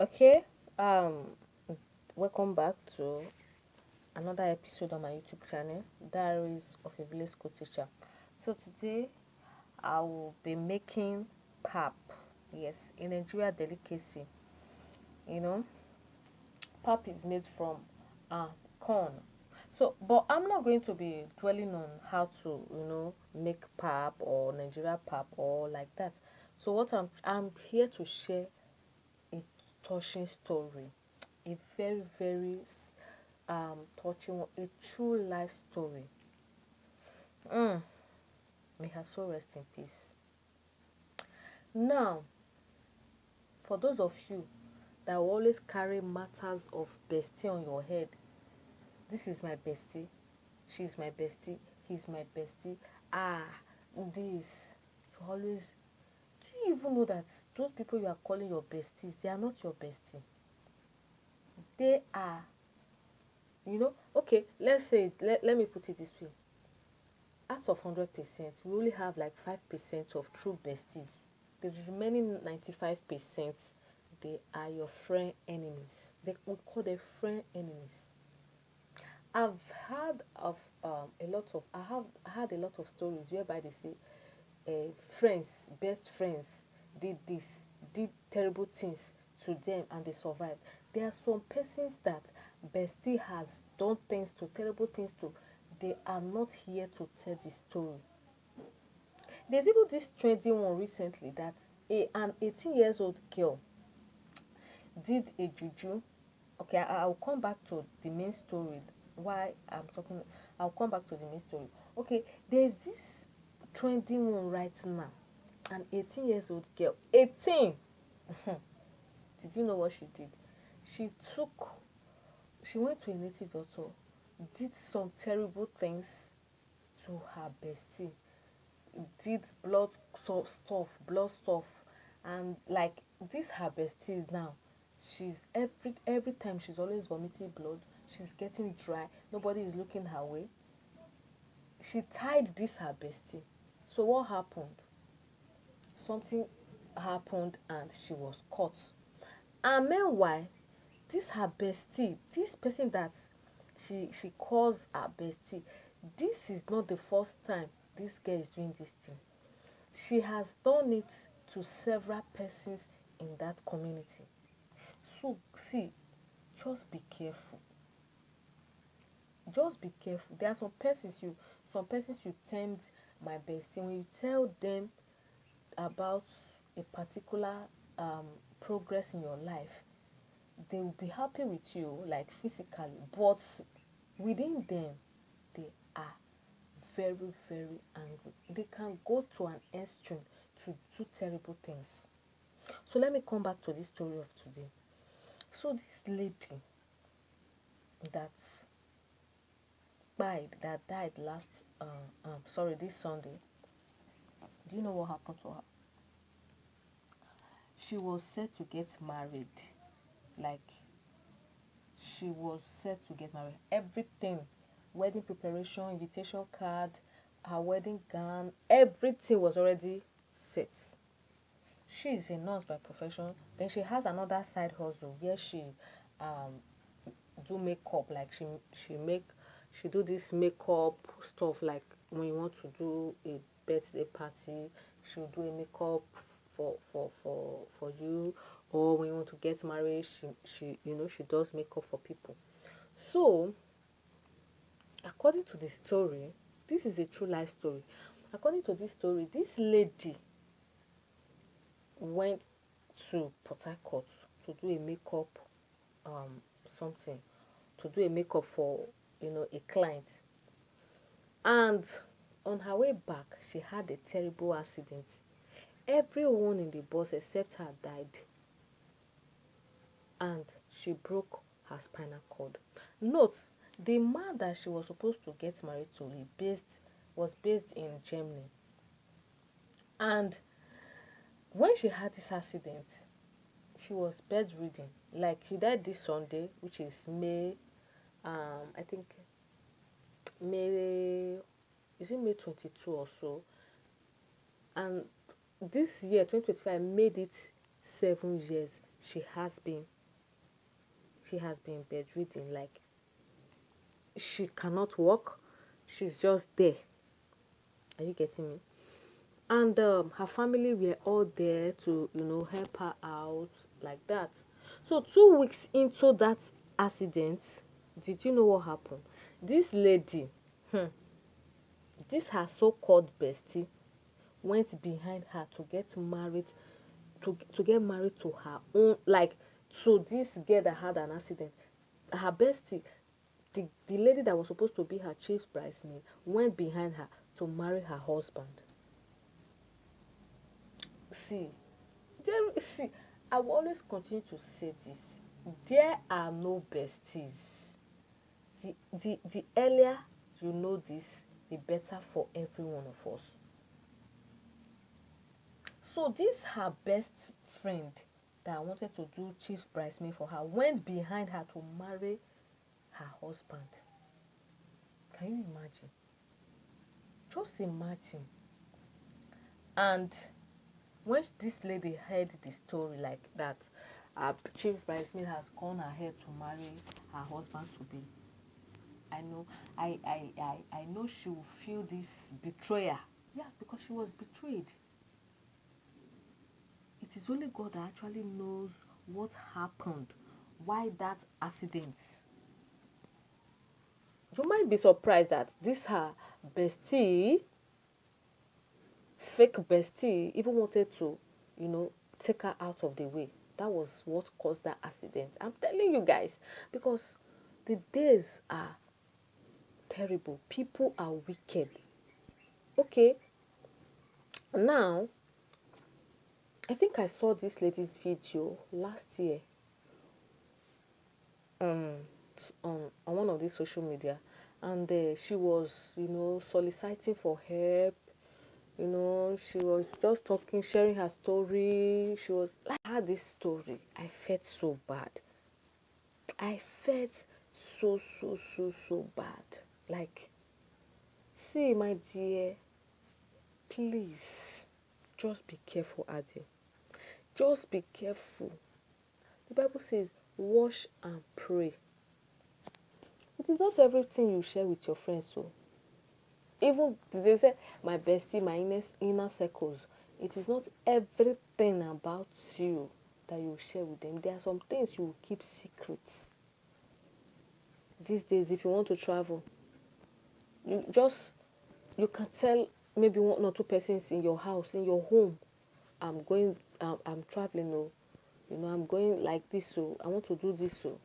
Okay, welcome back to another episode on my YouTube channel, Diaries of a Village School Teacher. So today I will be making pap. Yes, a Nigeria delicacy. You know, pap is made from uh, corn. So, but I'm not going to be dwelling on how to, make pap or Nigeria pap or like that. So what I'm here to share a touching story, a very touching one, a true life story. May her soul rest in peace. Now, for those of you that will always carry matters of bestie on your head, this is my bestie, she's my bestie, he's my bestie. Ah, this you always. Do you even know that those people you are calling your besties, they are not your bestie? They are, okay, let's say, let me put it this way. Out of 100%, we only have like 5% of true besties. The remaining 95%, they are your friend enemies. We call them friend enemies. I've heard of a lot of I have had a lot of stories whereby they say friends, best friends did this, did terrible things to them and they survived. There are some persons that bestie has done things to, terrible things to, they are not here to tell the story. There's even this trending one recently that an 18 years old girl did a juju. Okay, I'll come back to the main story. Why I'm talking, I'll come back to the main story. Okay, there's this trending one right now. An 18 years old girl, 18. Did you know what she did? She took, she went to a native doctor, did some terrible things to her bestie, did blood stuff, and like this her bestie now, she's every time she's always vomiting blood, she's getting dry, nobody is looking her way. She tied this her bestie. So what happened? Something happened and she was caught. And meanwhile, this her bestie, this person that she calls her bestie, this is not the first time this girl is doing this thing. She has done it to several persons in that community. So see, just be careful. Just be careful. There are some persons you tempt my bestie. When you tell them about a particular progress in your life, they will be happy with you, like physically, but within them, they are very angry. They can go to an extreme to do terrible things. So let me come back to this story of today. So this lady that that died last sorry, this Sunday. Do you know what happened to her? She was set to get married. Like, she was set to get married. Everything, wedding preparation, invitation card, her wedding gown, everything was already set. She is a nurse by profession. Then she has another side hustle where she um do makeup. Like she do this makeup stuff. Like when you want to do a birthday party, she'll do a makeup for you. Or when you want to get married, she does makeup for people. So according to the story, this is a true life story. According to this story, this lady went to Port Harcourt to do a makeup um something, to do a makeup for a client. And on her way back, she had a terrible accident. Everyone in the bus except her died, and she broke her spinal cord. Note, the man that she was supposed to get married to was based in Germany. And when she had this accident, she was bedridden. Like, she died this Sunday, which is May, I think May, is it May 22 or so? And this year, 2025, made it 7 years. she has been bedridden. Like, she cannot walk. She's just there. Are you getting me? And her family were all there to, help her out like that. So 2 weeks into that accident, did you know what happened? This lady, this her so-called bestie, went behind her to get married, to get married to her own, like, to this girl that had an accident. Her bestie, the lady that was supposed to be her chief bridesmaid, went behind her to marry her husband. See, see, I will always continue to say this. There are no besties. The earlier you know this, the better for every one of us. So this her best friend that wanted to do chief bridesmaid for her went behind her to marry her husband. Can you imagine? Just imagine. And when this lady heard the story like that, her chief bridesmaid has gone ahead to marry her husband to be, I know she will feel this betrayal. Yes, because she was betrayed. It is only God that actually knows what happened, why that accident. You might be surprised that this her bestie, fake bestie, even wanted to, take her out of the way. That was what caused that accident. I'm telling you guys, because the days are terrible. People are wicked. Okay, now I think I saw this lady's video last year on one of these social media, and she was, soliciting for help. She was just talking, sharing her story. She was like, I had this story. I felt so bad. I felt so bad. Like, see, my dear, please, just be careful, Adi. Just be careful. The Bible says, wash and pray. It is not everything you share with your friends. So, even they say, my bestie, my inner circles, it is not everything about you that you share with them. There are some things you will keep secrets. These days, if you want to travel, you can tell maybe one or two persons in your house, in your home, I'm traveling, I'm going like this, so I want to do this, so